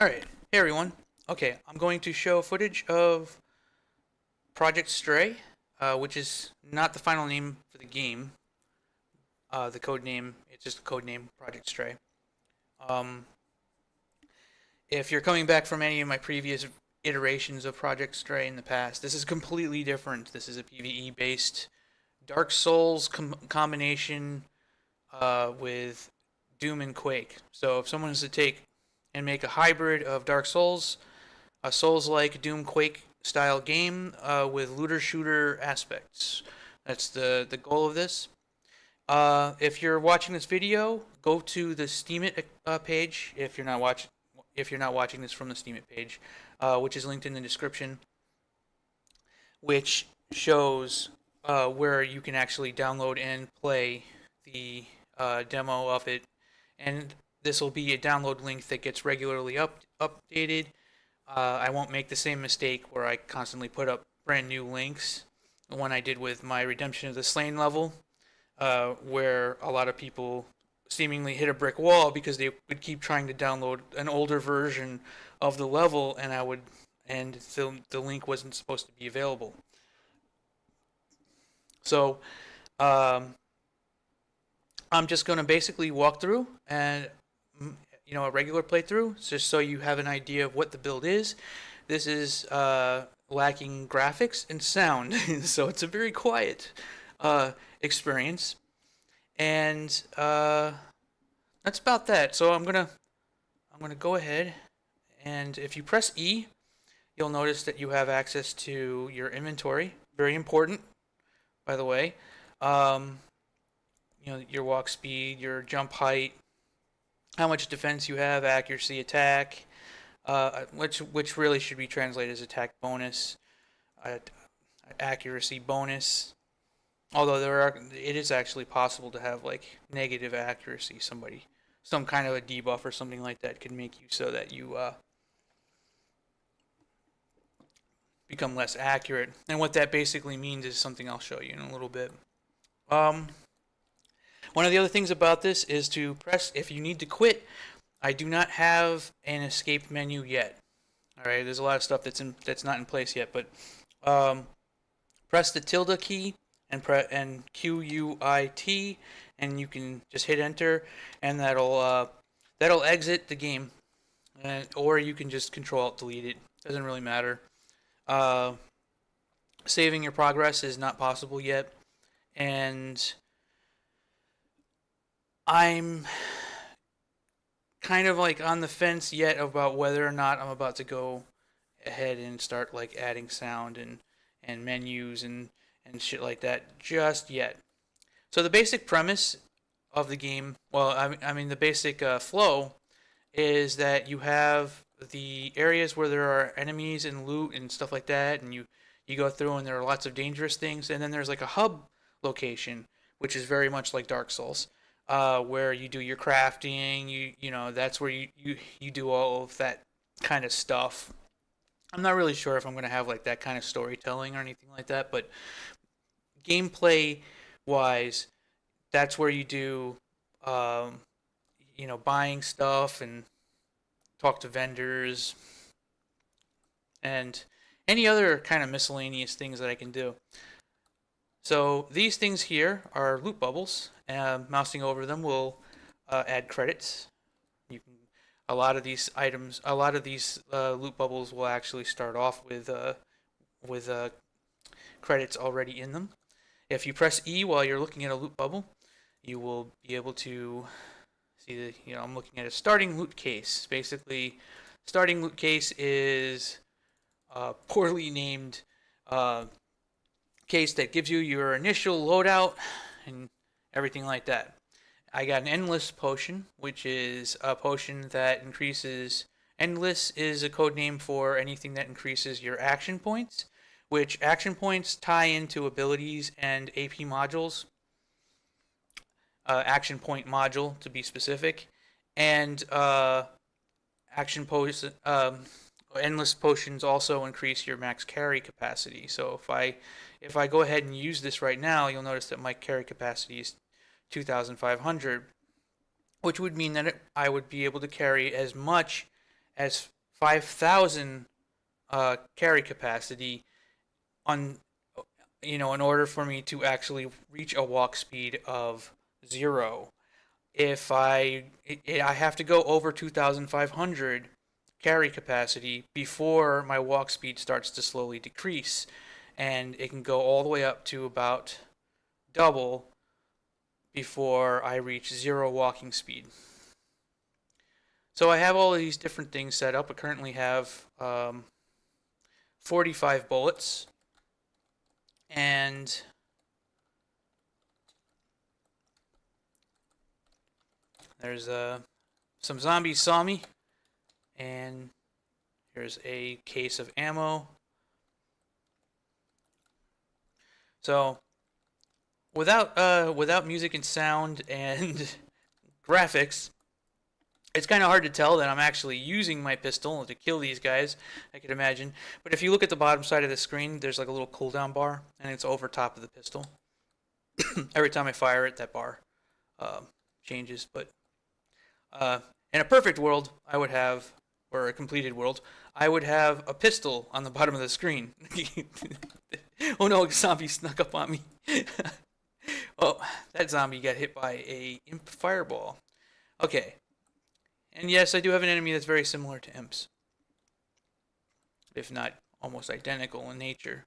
Alright, hey everyone. Okay, I'm going to show footage of Project Stray, which is not the final name for the game. The code name, it's just a code name, Project Stray. Um, if you're coming back from any of my previous iterations of Project Stray in the past, this is completely different. This is a PvE based Dark Souls combination with Doom and Quake. So if someone was to take and make a hybrid of Dark Souls, a Souls-like Doom Quake style game with looter shooter aspects. That's the goal of this. If you're watching this video, go to the Steemit page. If you're not watching this from the Steemit page, which is linked in the description, which shows where you can actually download and play the demo of it, and this will be a download link that gets regularly updated. I won't make the same mistake where I constantly put up brand new links. The one I did with my Redemption of the Slain level, where a lot of people seemingly hit a brick wall because they would keep trying to download an older version of the level, and the link wasn't supposed to be available. So I'm just going to basically walk through and a regular playthrough, just so you have an idea of what the build is. This is lacking graphics and sound, so it's a very quiet experience, and that's about that. So I'm gonna go ahead, and if you press E, you'll notice that you have access to your inventory. Very important, by the way. Your walk speed, your jump height, how much defense you have, accuracy, attack, which really should be translated as attack bonus, accuracy bonus. Although it is actually possible to have like negative accuracy. Some kind of a debuff or something like that could make you so that you become less accurate. And what that basically means is something I'll show you in a little bit. One of the other things about this is to press if you need to quit. I do not have an escape menu yet. All right, there's a lot of stuff that's not in place yet, but press the tilde key and QUIT, and you can just hit enter, and that'll exit the game, or you can just Control Alt delete it. Doesn't really matter. Saving your progress is not possible yet, and I'm kind of like on the fence yet about whether or not I'm about to go ahead and start like adding sound and menus and shit like that just yet. So the basic premise of the game, the basic flow is that you have the areas where there are enemies and loot and stuff like that, and you go through and there are lots of dangerous things, and then there's like a hub location, which is very much like Dark Souls. Where you do your crafting, that's where you do all of that kind of stuff. I'm not really sure if I'm going to have like that kind of storytelling or anything like that, but gameplay wise, that's where you do, buying stuff and talk to vendors and any other kind of miscellaneous things that I can do. So these things here are loot bubbles. Mousing over them will add credits. A lot of these loot bubbles will actually start off with credits already in them. If you press E while you're looking at a loot bubble, you will be able to see I'm looking at a starting loot case. Basically, starting loot case is a poorly named case that gives you your initial loadout and everything like that. I got an endless potion, which is a potion that increases. Endless is a code name for anything that increases your action points, which action points tie into abilities and AP modules. Action point module, to be specific, and endless potions also increase your max carry capacity. So if I go ahead and use this right now, you'll notice that my carry capacity is 2,500, which would mean that I would be able to carry as much as 5,000 carry capacity on, in order for me to actually reach a walk speed of 0. If I have to go over 2,500 carry capacity before my walk speed starts to slowly decrease, and it can go all the way up to about double before I reach 0 walking speed. So I have all of these different things set up. I currently have 45 bullets, and there's some zombies saw me, and here's a case of ammo. So without music and sound and graphics, it's kind of hard to tell that I'm actually using my pistol to kill these guys, I could imagine. But if you look at the bottom side of the screen, there's like a little cooldown bar, and it's over top of the pistol. Every time I fire it, that bar changes. But in a perfect world, I would have, or a completed world, I would have a pistol on the bottom of the screen. Oh no, a zombie snuck up on me. Oh, that zombie got hit by a imp fireball. Okay. And yes, I do have an enemy that's very similar to imps, if not almost identical in nature.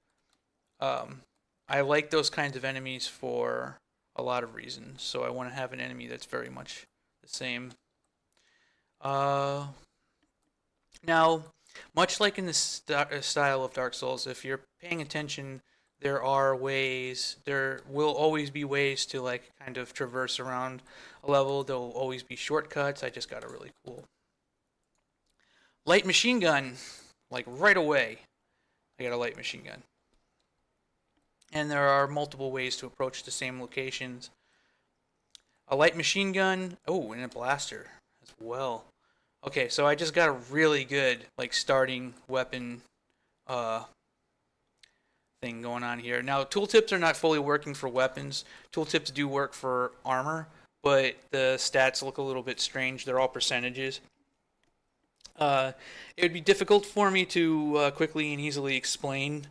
I like those kinds of enemies for a lot of reasons, so I want to have an enemy that's very much the same. Now, much like in the style of Dark Souls, if you're paying attention, there will always be ways to like kind of traverse around a level. There will always be shortcuts. I just got a really cool light machine gun, like right away. I got a light machine gun. And there are multiple ways to approach the same locations. A light machine gun, oh, and a blaster as well. Okay, so I just got a really good like starting weapon thing going on here. Now, tooltips are not fully working for weapons. Tooltips do work for armor, but the stats look a little bit strange. They're all percentages. It would be difficult for me to quickly and easily explain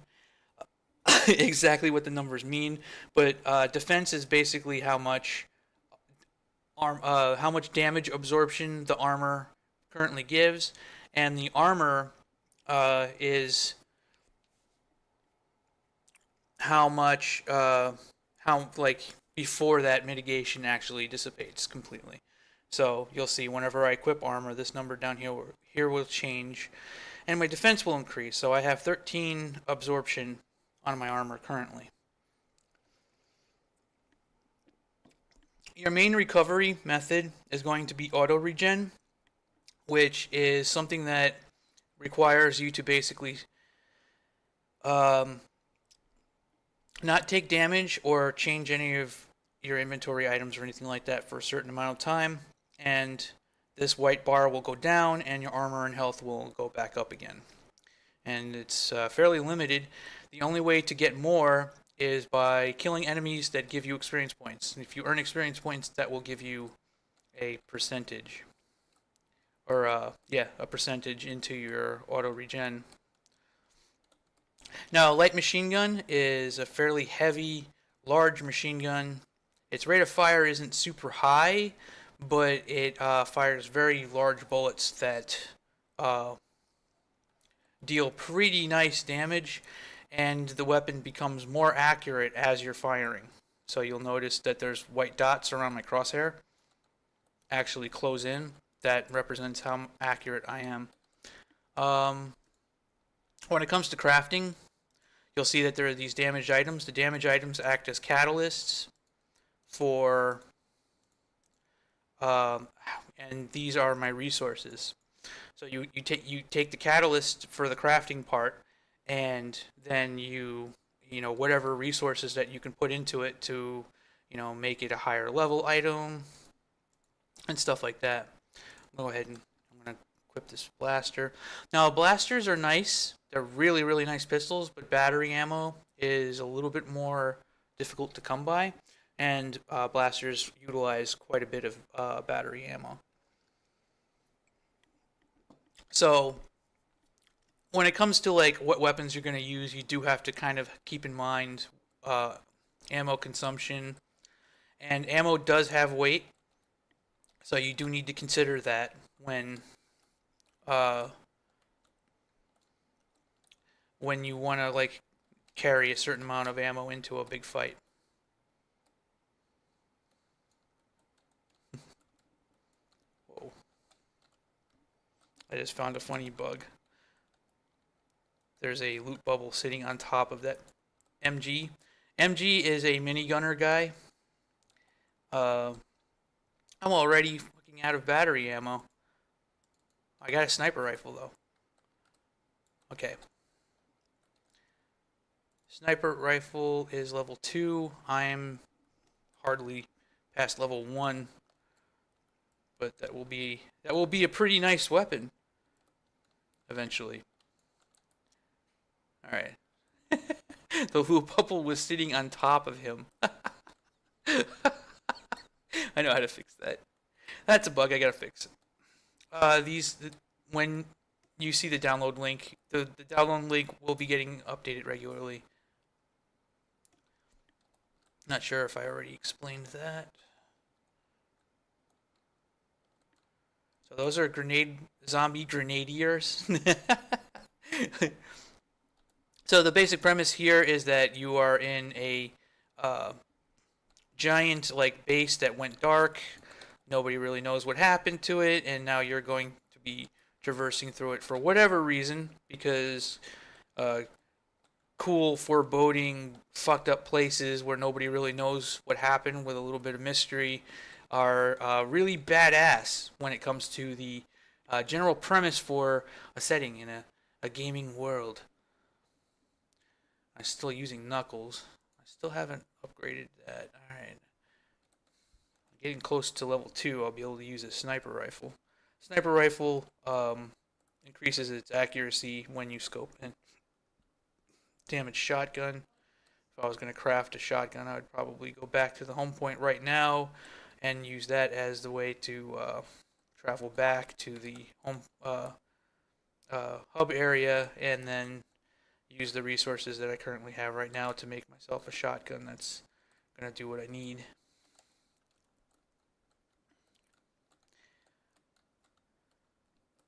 exactly what the numbers mean, but defense is basically how much damage absorption the armor currently gives, and the armor is how much before that mitigation actually dissipates completely. So you'll see whenever I equip armor, this number down here will change, and my defense will increase. So I have 13 absorption on my armor currently. Your main recovery method is going to be auto regen, which is something that requires you to basically not take damage or change any of your inventory items or anything like that for a certain amount of time, and this white bar will go down and your armor and health will go back up again. And it's fairly limited. The only way to get more is by killing enemies that give you experience points. And if you earn experience points, that will give you a percentage, or a percentage into your auto regen. Now, light machine gun is a fairly heavy, large machine gun. Its rate of fire isn't super high, but it fires very large bullets that deal pretty nice damage, and the weapon becomes more accurate as you're firing. So you'll notice that there's white dots around my crosshair actually close in. That represents how accurate I am. When it comes to crafting, you'll see that there are these damaged items. The damaged items act as catalysts for, and these are my resources. So you take the catalyst for the crafting part, and then you whatever resources that you can put into it to make it a higher level item and stuff like that. Go ahead and I'm gonna equip this blaster. Now blasters are nice. They're really, really nice pistols, but battery ammo is a little bit more difficult to come by, and blasters utilize quite a bit of battery ammo. So when it comes to like what weapons you're going to use, you do have to kind of keep in mind ammo consumption, and ammo does have weight, so you do need to consider that uh, when you want to like carry a certain amount of ammo into a big fight. Whoa! I just found a funny bug. There's a loot bubble sitting on top of that MG. MG is a minigunner guy. I'm already fucking out of battery ammo. I got a sniper rifle though. Okay. Sniper rifle is level 2. I'm hardly past level 1, but that will be a pretty nice weapon eventually. All right. The loot bubble was sitting on top of him. I know how to fix that. That's a bug I gotta fix. When you see the download link, the download link will be getting updated regularly. Not sure if I already explained that. So those are zombie grenadiers. So the basic premise here is that you are in a giant like base that went dark. Nobody really knows what happened to it, and now you're going to be traversing through it for whatever reason, because cool, foreboding, fucked up places where nobody really knows what happened with a little bit of mystery are really badass when it comes to the general premise for a setting in a gaming world. I'm still using Knuckles. I still haven't upgraded that. Alright. Getting close to level 2, I'll be able to use a sniper rifle. Sniper rifle increases its accuracy when you scope and damage shotgun. If I was going to craft a shotgun, I would probably go back to the home point right now and use that as the way to travel back to the home hub area, and then use the resources that I currently have right now to make myself a shotgun that's going to do what I need.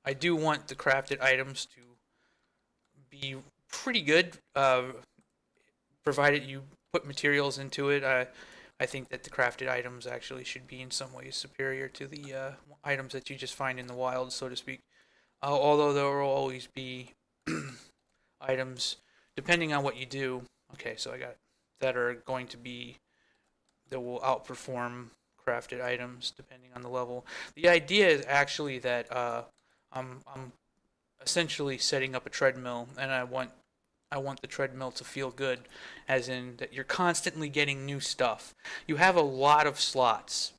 I do want the crafted items to be pretty good, provided you put materials into it. I think that the crafted items actually should be in some ways superior to the items that you just find in the wild, so to speak. Although there will always be items, depending on what you do. Okay, so I got that will outperform crafted items depending on the level. The idea is actually that I'm essentially setting up a treadmill, and I want the treadmill to feel good, as in that you're constantly getting new stuff. You have a lot of slots.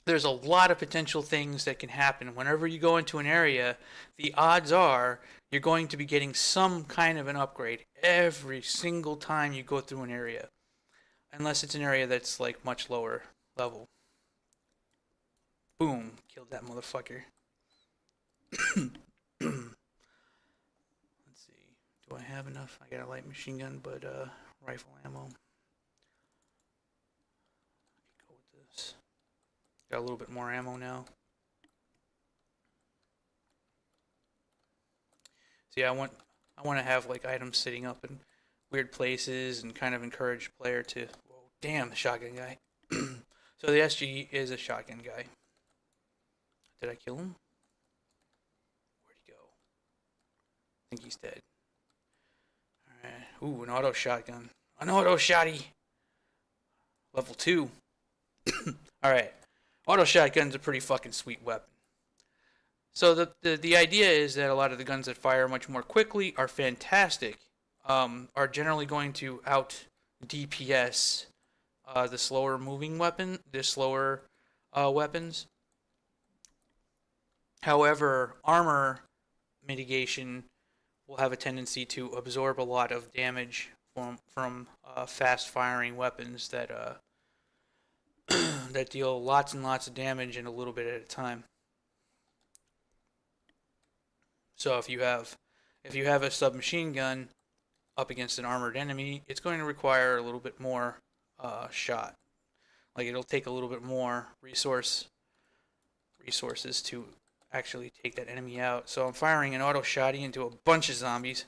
There's a lot of potential things that can happen. Whenever you go into an area, the odds are you're going to be getting some kind of an upgrade every single time you go through an area. Unless it's an area that's like much lower level. Boom. Killed that motherfucker. Let's see. Do I have enough? I got a light machine gun, but rifle ammo. Go with this. Got a little bit more ammo now. So yeah, I want to have like items sitting up in weird places and kind of encourage player to. Whoa, damn, the shotgun guy. So the SG is a shotgun guy. Did I kill him? Where'd he go? I think he's dead. Alright. Ooh, an auto shotgun. An auto shotty. Level 2. Alright. Auto shotgun's a pretty fucking sweet weapon. So the idea is that a lot of the guns that fire much more quickly are fantastic. Are generally going to out DPS the slower moving weapon, weapons. However, armor mitigation will have a tendency to absorb a lot of damage from fast firing weapons that that deal lots and lots of damage in a little bit at a time. So if you have a submachine gun up against an armored enemy, it's going to require a little bit more shot. Like it'll take a little bit more resources to actually take that enemy out. So I'm firing an auto shotty into a bunch of zombies.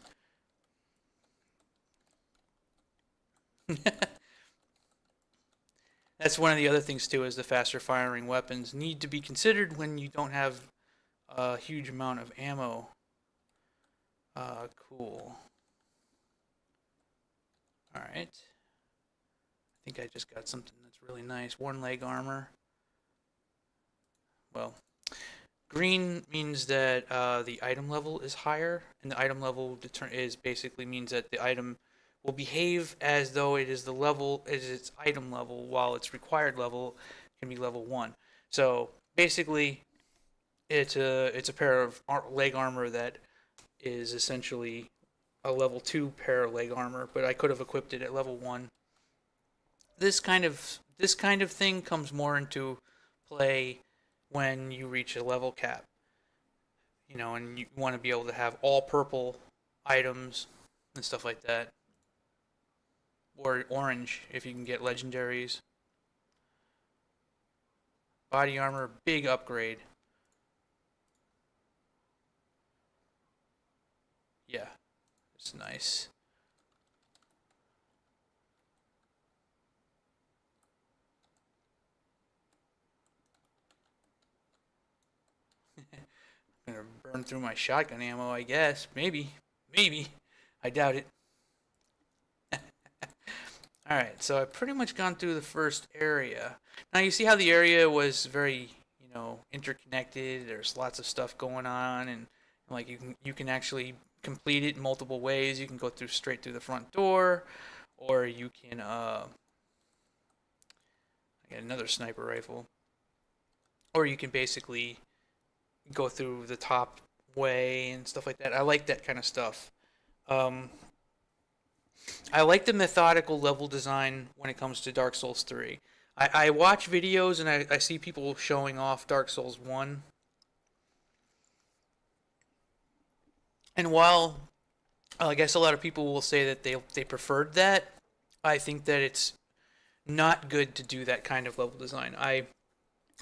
That's one of the other things too, is the faster firing weapons need to be considered when you don't have a huge amount of ammo. Cool. Alright. I think I just got something that's really nice. Worn leg armor. Well, green means that the item level is higher, and the item level basically means that the item will behave as though it is its item level, while its required level can be level 1. So basically, it's a pair of leg armor that is essentially a level 2 pair of leg armor, but I could have equipped it at level 1. This kind of thing comes more into play when you reach a level cap. And you want to be able to have all purple items and stuff like that. Or orange if you can get legendaries. Body armor, big upgrade. Yeah, it's nice. I'm gonna burn through my shotgun ammo, I guess. Maybe. I doubt it. Alright, so I've pretty much gone through the first area. Now you see how the area was very, interconnected. There's lots of stuff going on, and like you can actually complete it in multiple ways. You can go straight through the front door, or you can I got another sniper rifle. Or you can basically go through the top way and stuff like that. I like that kind of stuff. I like the methodical level design when it comes to Dark Souls 3. I watch videos and I see people showing off Dark Souls 1. And while I guess a lot of people will say that they preferred that, I think that it's not good to do that kind of level design. I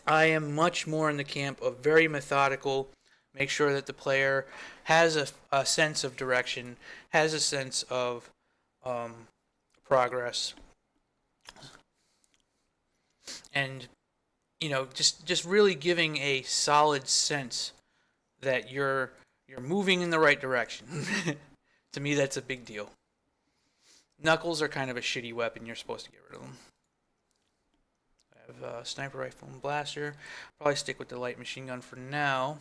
am much more in the camp of very methodical. Make sure that the player has a sense of direction, has a sense of progress, and just really giving a solid sense that you're moving in the right direction. To me, that's a big deal. Knuckles are kind of a shitty weapon. You're supposed to get rid of them. I have a sniper rifle and blaster. Probably stick with the light machine gun for now.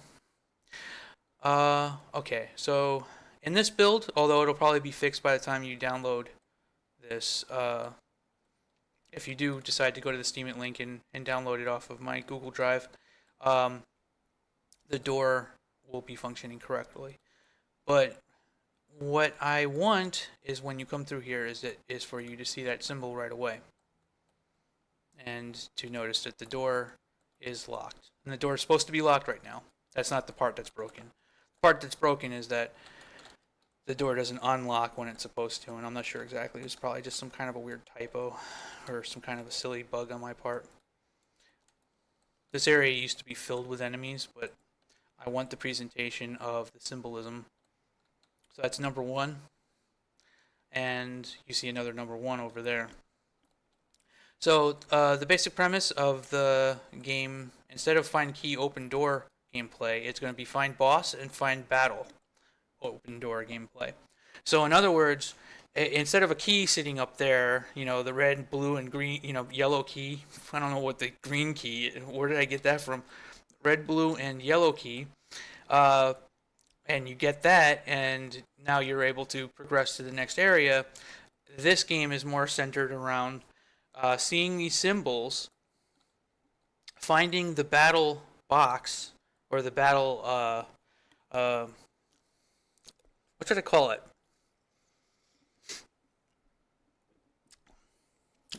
Okay, so in this build, although it'll probably be fixed by the time you download this, if you do decide to go to the Steemit link and download it off of my Google Drive, the door will be functioning correctly. But what I want is when you come through here is for you to see that symbol right away, and to notice that the door is locked. And the door is supposed to be locked right now. That's not the part that's broken. The part that's broken is that the door doesn't unlock when it's supposed to, and I'm not sure exactly. It's probably just some kind of a weird typo or some kind of a silly bug on my part. This area used to be filled with enemies, but I want the presentation of the symbolism. So that's number 1, and you see another number 1 over there. So the basic premise of the game, instead of find key open door gameplay, it's going to be find boss and find battle open door gameplay. So in other words, instead of a key sitting up there, the red, blue, and green, yellow key, I don't know what the green key, where did I get that from? Red, blue, and yellow key, and you get that, and now you're able to progress to the next area. This game is more centered around seeing these symbols, finding the battle box, or the battle, what should I call it?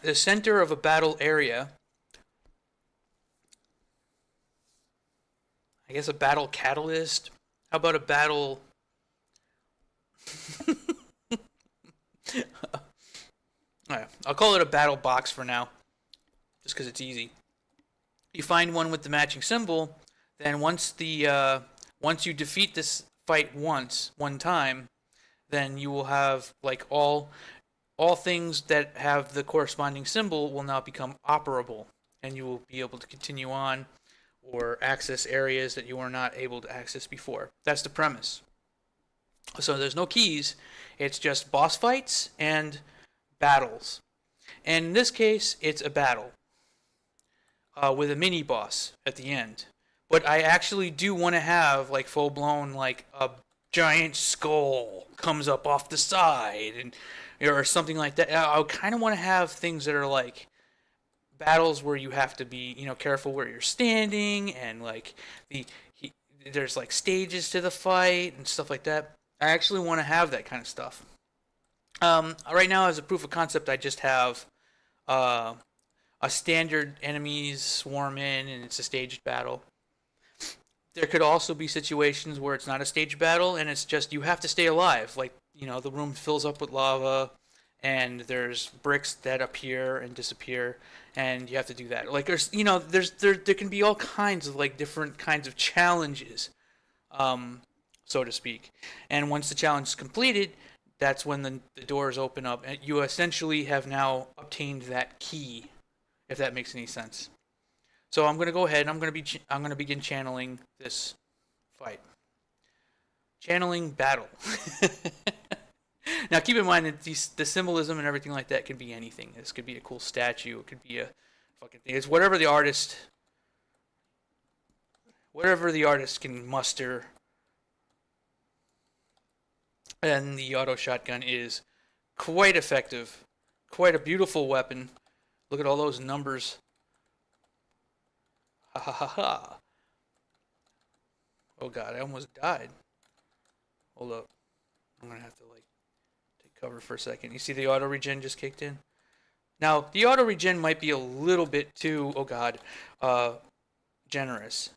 The center of a battle area. I guess a battle catalyst, How about a battle? Alright, I'll call it a battle box for now, just because it's easy. You find one with the matching symbol, then once you defeat this fight one time, then you will have like all things that have the corresponding symbol will now become operable, and you will be able to continue on or access areas that you were not able to access before. That's the premise. So there's no keys, it's just boss fights and battles. And in this case, it's a battle with a mini boss at the end. But I actually do want to have like full blown like a giant skull comes up off the side and or something like that. I kind of want to have things that are like battles where you have to be, careful where you're standing and like there's like stages to the fight and stuff like that. I actually want to have that kind of stuff. Right now, as a proof of concept, I just have a standard enemies swarm in and it's a staged battle. There could also be situations where it's not a staged battle and it's just you have to stay alive. Like, the room fills up with lava and there's bricks that appear and disappear and you have to do that. Like there can be all kinds of like different kinds of challenges, so to speak. And once the challenge is completed, that's when the doors open up and you essentially have now obtained that key, if that makes any sense. So I'm going to go ahead and I'm going to begin channeling this fight. Channeling battle. Now keep in mind that the symbolism and everything like that can be anything. This could be a cool statue. It could be a fucking thing. It's whatever the artist can muster. And the auto shotgun is quite effective. Quite a beautiful weapon. Look at all those numbers. Ha ha ha ha. Oh god, I almost died. Hold up. I'm gonna have to like take cover for a second. You see the auto regen just kicked in? Now, the auto regen might be a little bit too, oh god, generous.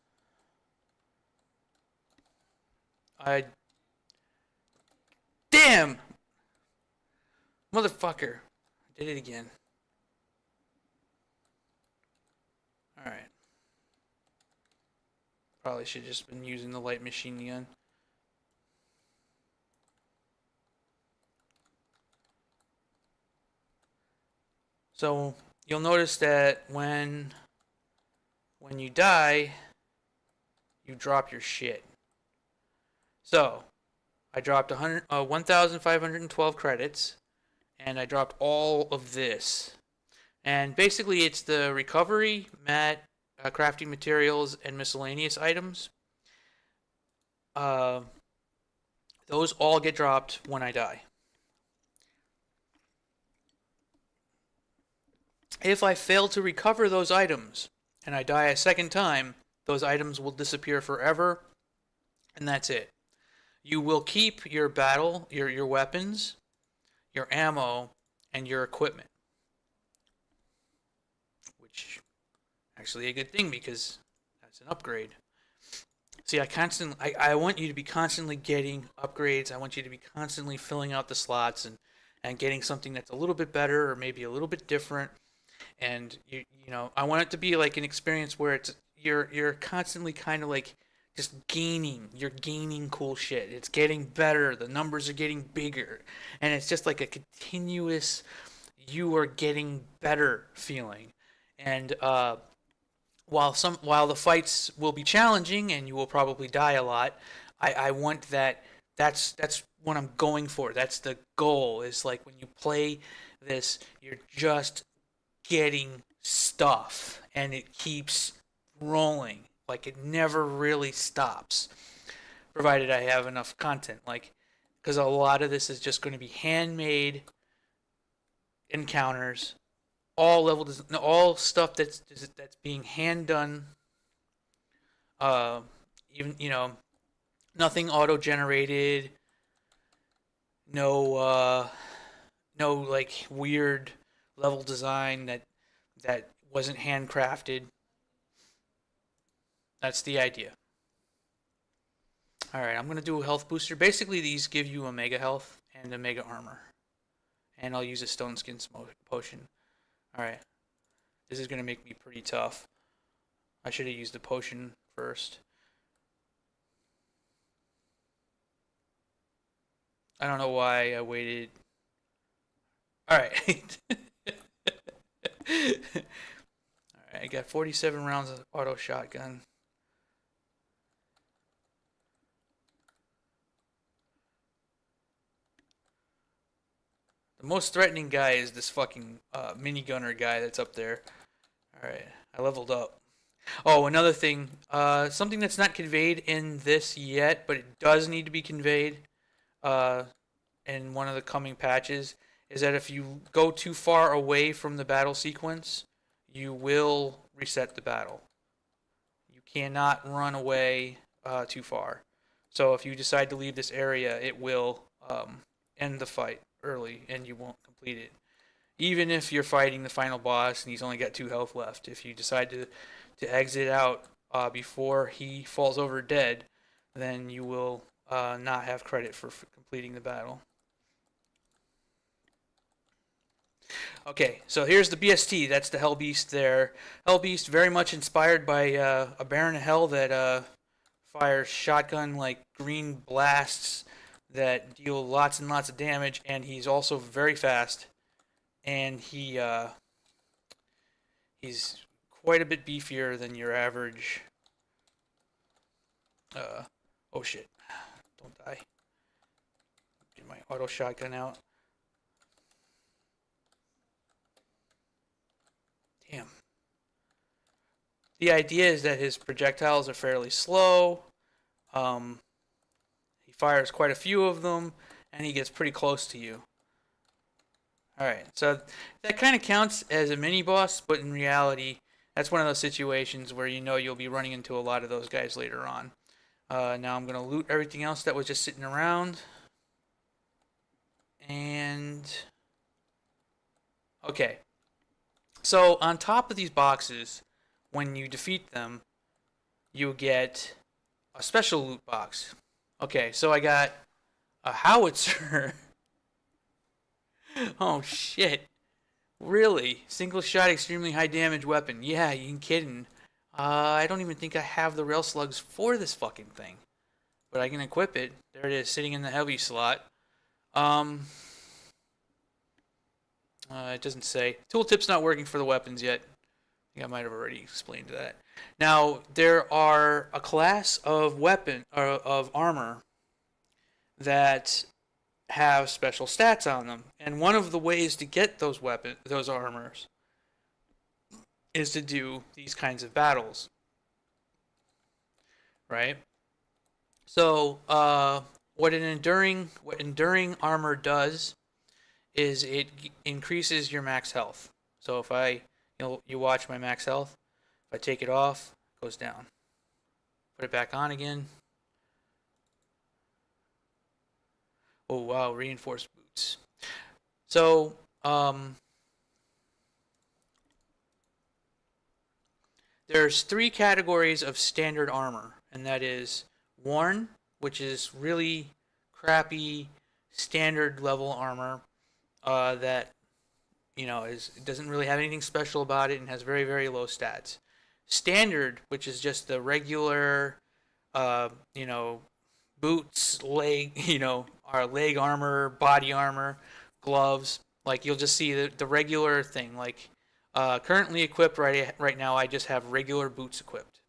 Damn! Motherfucker. I did it again. Alright. Probably should have just been using the light machine gun. So you'll notice that when you die, you drop your shit. So I dropped 1,512 credits, and I dropped all of this. And basically, it's the recovery, mat, crafting materials, and miscellaneous items. Those all get dropped when I die. If I fail to recover those items and I die a second time, those items will disappear forever, and that's it. You will keep your your weapons, your ammo, and your equipment. Which actually a good thing because that's an upgrade. See, I want you to be constantly getting upgrades. I want you to be constantly filling out the slots and getting something that's a little bit better or maybe a little bit different. And I want it to be like an experience where you're constantly kind of like just you're gaining cool shit. It's getting better, the numbers are getting bigger, and it's just like a continuous you are getting better feeling. And while the fights will be challenging and you will probably die a lot, I want that's what I'm going for. That's the goal. Is like when you play this, you're just getting stuff and it keeps rolling. Like it never really stops, provided I have enough content. Like, because a lot of this is just going to be handmade encounters, all stuff that's being hand done. Even nothing auto generated. No like weird level design that wasn't handcrafted. That's the idea. Alright, I'm gonna do a health booster. Basically, these give you a mega health and a mega armor. And I'll use a stone skin potion. Alright. This is gonna make me pretty tough. I should have used the potion first. I don't know why I waited. Alright. Alright, I got 47 rounds of auto shotgun. The most threatening guy is this fucking minigunner guy that's up there. Alright, I leveled up. Oh, another thing. Something that's not conveyed in this yet, but it does need to be conveyed in one of the coming patches, is that if you go too far away from the battle sequence, you will reset the battle. You cannot run away too far. So if you decide to leave this area, it will end the fight early and you won't complete it. Even if you're fighting the final boss and he's only got 2 health left, if you decide to exit out before he falls over dead, then you will not have credit for completing the battle. Okay, so here's the BST. That's the Hell Beast there. Hell Beast, very much inspired by a Baron of Hell that fires shotgun like green blasts that deal lots and lots of damage, and he's also very fast. And he's quite a bit beefier than your average. Oh shit! Don't die. Get my auto shotgun out. Damn. The idea is that his projectiles are fairly slow. He fires quite a few of them, and he gets pretty close to you. Alright, so that kind of counts as a mini-boss, but in reality, that's one of those situations where you know you'll be running into a lot of those guys later on. Now I'm going to loot everything else that was just sitting around. And... okay. So on top of these boxes, when you defeat them, you get a special loot box. Okay, so I got a Howitzer. Oh shit. Really? Single shot, extremely high damage weapon. Yeah, you kidding. I don't even think I have the rail slugs for this fucking thing. But I can equip it. There it is, sitting in the heavy slot. It doesn't say. Tooltip's not working for the weapons yet. I think I might have already explained that. Now, there are a class of of armor that have special stats on them, and one of the ways to get those armors, is to do these kinds of battles, right? So, what enduring armor does is it increases your max health. So if you watch my max health, if I take it off, it goes down. Put it back on again. Oh wow, reinforced boots. So, there's 3 categories of standard armor, and that is worn, which is really crappy standard level armor that doesn't really have anything special about it and has very, very low stats. Standard, which is just the regular boots, our leg armor, body armor, gloves. Like you'll just see the regular thing. Like currently equipped right now, I just have regular boots equipped.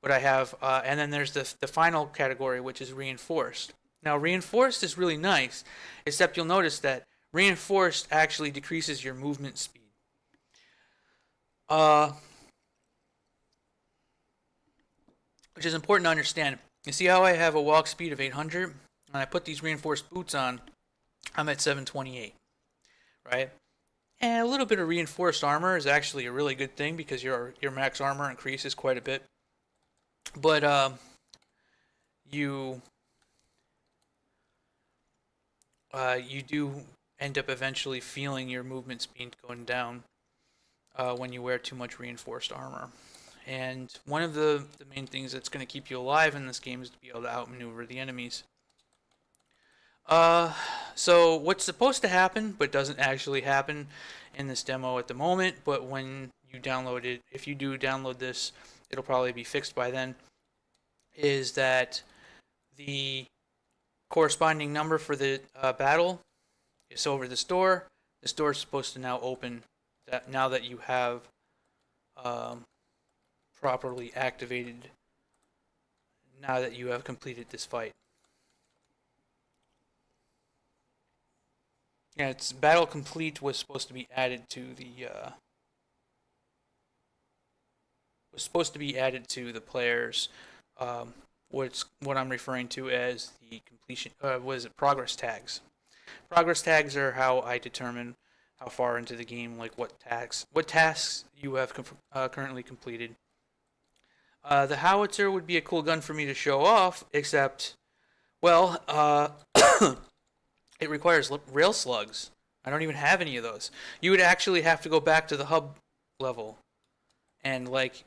But I have, and then there's the final category, which is reinforced. Now reinforced is really nice, except you'll notice that reinforced actually decreases your movement speed. Which is important to understand. You see how I have a walk speed of 800? When I put these reinforced boots on, I'm at 728, right? And a little bit of reinforced armor is actually a really good thing because your max armor increases quite a bit. But you do end up eventually feeling your movement speed going down when you wear too much reinforced armor. And one of the main things that's going to keep you alive in this game is to be able to outmaneuver the enemies. Uh, so what's supposed to happen, but doesn't actually happen in this demo at the moment, but when you download it, if you do download this, it'll probably be fixed by then, is that the corresponding number for the battle is over the store. The store is supposed to now open that now that you have um, properly activated, now that you have completed this fight. Yeah, it's battle complete was supposed to be added to the players. What I'm referring to as the completion. Was it progress tags? Progress tags are how I determine how far into the game, like what tasks you have currently completed. The Howitzer would be a cool gun for me to show off, except, well, it requires rail slugs. I don't even have any of those. You would actually have to go back to the hub level and like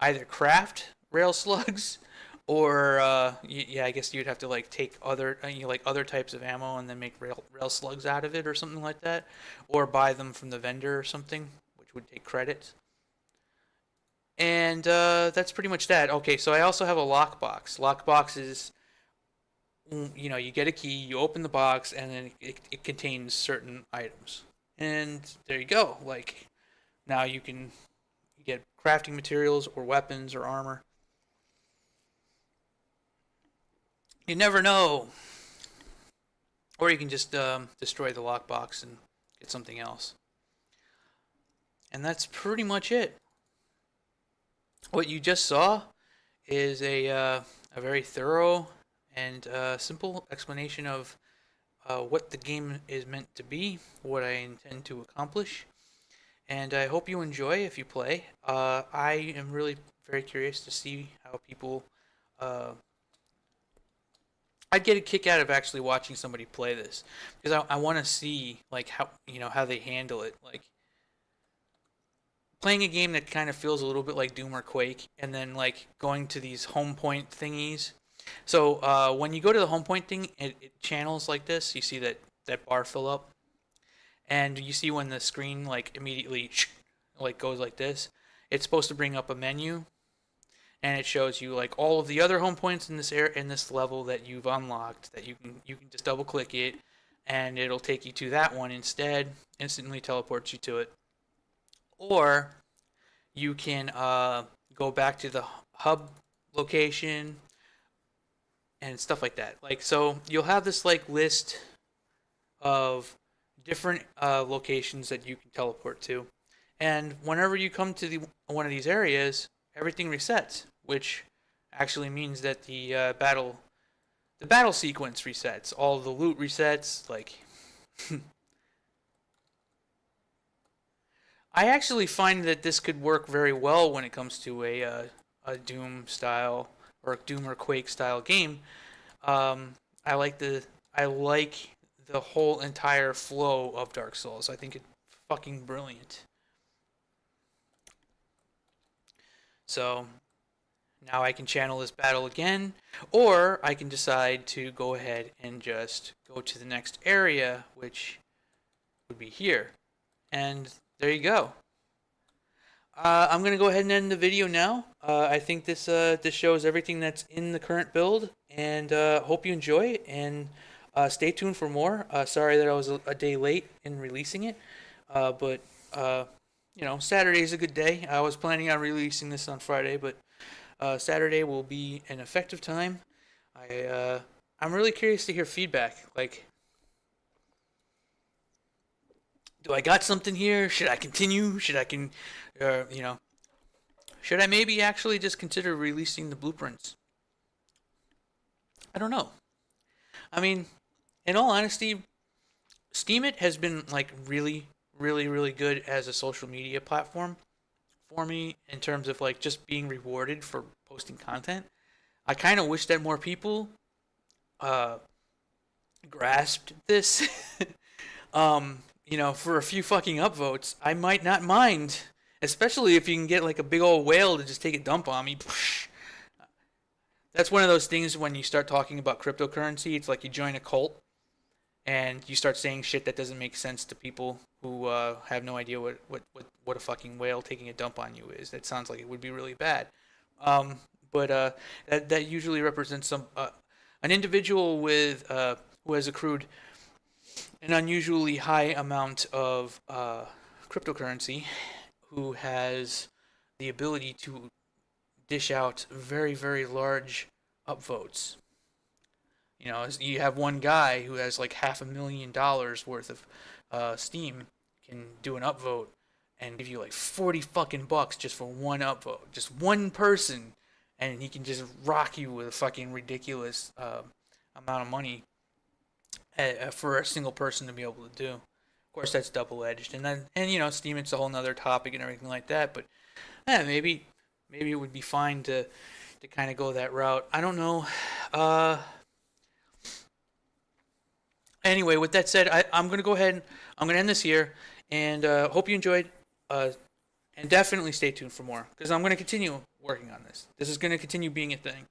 either craft rail slugs or yeah, I guess you'd have to like take other like other types of ammo and then make rail slugs out of it or something like that, or buy them from the vendor or something, which would take credits. And that's pretty much that. Okay, so I also have a lockbox. Lockbox is, you get a key, you open the box, and then it contains certain items. And there you go. Like, now you can get crafting materials or weapons or armor. You never know. Or you can just destroy the lockbox and get something else. And that's pretty much it. What you just saw is a very thorough and simple explanation of what the game is meant to be, what I intend to accomplish, and I hope you enjoy if you play. I am really very curious to see how people. I'd get a kick out of actually watching somebody play this because I want to see like how they handle it, like playing a game that kind of feels a little bit like Doom or Quake, and then like going to these home point thingies. So when you go to the home point thing, it channels like this. You see that bar fill up, and you see when the screen like immediately like goes like this. It's supposed to bring up a menu, and it shows you like all of the other home points in this level that you've unlocked. That you can just double click it, and it'll take you to that one instead. Instantly teleports you to it. Or you can go back to the hub location and stuff like that. Like, so you'll have this like list of different locations that you can teleport to, and whenever you come to one of these areas, everything resets, which actually means that the battle sequence resets, all the loot resets. Like, I actually find that this could work very well when it comes to a Doom style or a Doom or Quake style game. I like the whole entire flow of Dark Souls. I think it's fucking brilliant. So now I can channel this battle again, or I can decide to go ahead and just go to the next area, which would be here. And there you go. I'm gonna go ahead and end the video now. I think this shows everything that's in the current build, and hope you enjoy. And stay tuned for more. Sorry that I was a day late in releasing it, but Saturday is a good day. I was planning on releasing this on Friday, but Saturday will be an effective time. I'm really curious to hear feedback. Like, do I got something here? Should I continue? Should I maybe actually just consider releasing the blueprints? I don't know. I mean, in all honesty, Steemit has been like really, really, really good as a social media platform for me in terms of like just being rewarded for posting content. I kind of wish that more people grasped this. For a few fucking upvotes, I might not mind Especially if you can get like a big old whale to just take a dump on me. That's one of those things when you start talking about cryptocurrency. It's like you join a cult and you start saying shit that doesn't make sense to people who have no idea what a fucking whale taking a dump on you is. That sounds like it would be really bad. But that usually represents an individual with who has accrued an unusually high amount of cryptocurrency, who has the ability to dish out very, very large upvotes. You know, you have one guy who has like $500,000 worth of Steam, can do an upvote and give you like 40 fucking bucks just for one upvote, just one person, and he can just rock you with a fucking ridiculous amount of money for a single person to be able to do. Of course, that's double edged, and you know, Steemit's a whole nother topic and everything like that. But maybe it would be fine to kind of go that route. I don't know. Anyway, with that said, I'm gonna go ahead and I'm gonna end this here, and hope you enjoyed. And definitely stay tuned for more, because I'm gonna continue working on this. This is gonna continue being a thing.